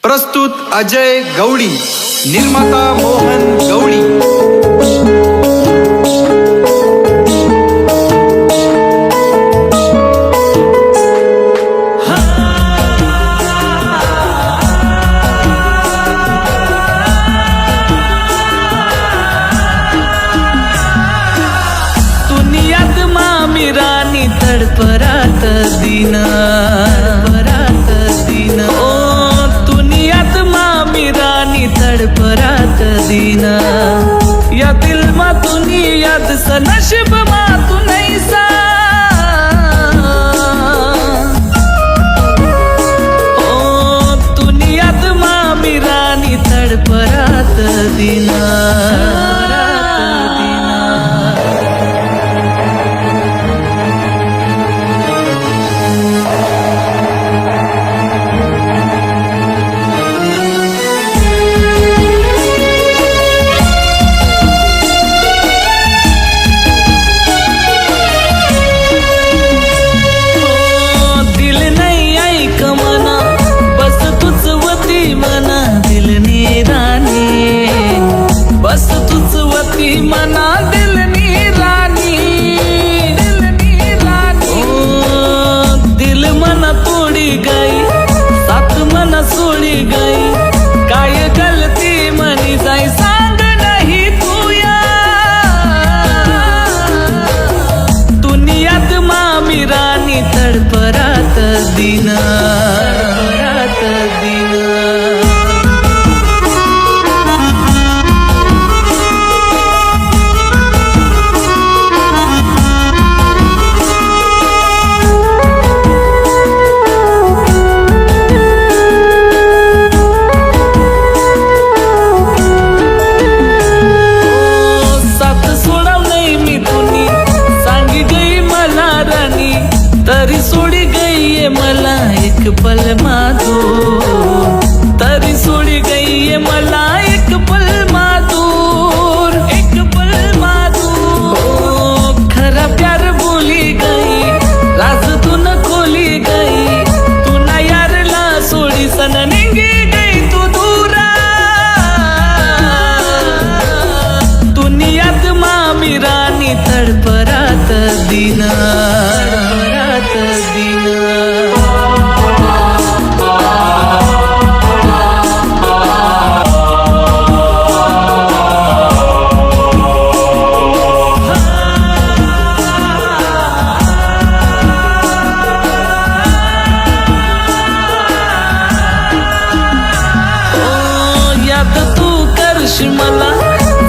प्रस्तुत अजय गवडी, निर्माता मोहन गवडी। रानी तडपरात दिना ओ दुनियात मामी रानी तडपरात दिना या दिल मा दुनियात स नशीब मा तू नैसा ओ दुनियात मामी रानी तडपरात दिना बस तुझ वती मना दिल नी रानी ओ दिल मना तोड़ी गई साथ मना सोड़ी गई काय गलती मनी जाई सांग नहीं तू या दुनियात मामी रानी तडपरात दिना तरी सोडी गई मला एक पल माधुर तरी सोडी गई मला एक पल माधुर खरा प्यार बोली गई राज तू न खोली गई तू ना यारला सोडी सन निंगी गई तू दूरा दुनियात मामी रानी तडपरात दिना मला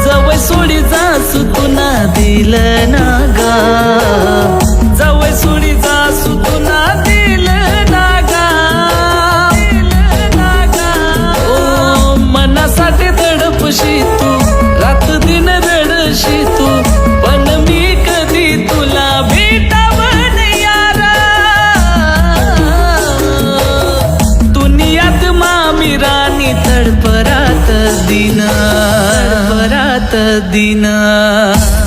जवळ सोडी जासू तुना दिल ना गा जवळ सोडी जासू तुना दिल ना गा ओ मनासाठी तडपशी तू रात दिन रडशी तू पण मी कधी तुला भेटावन यारा दुनियात मामी रानी तडपरात दिना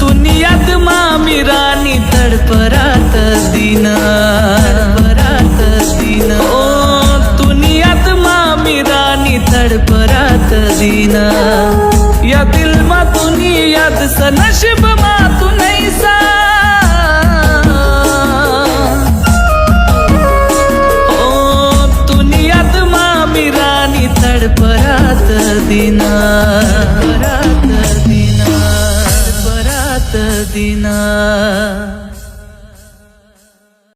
दुनियात मामी रानी तडपरात दिना ओ दुनियात मामी रानी तडपरात दिना या दिल मा दुनियात स नशीब मा तू नैसा ओ दुनियात मामी रानी तडपरात दिना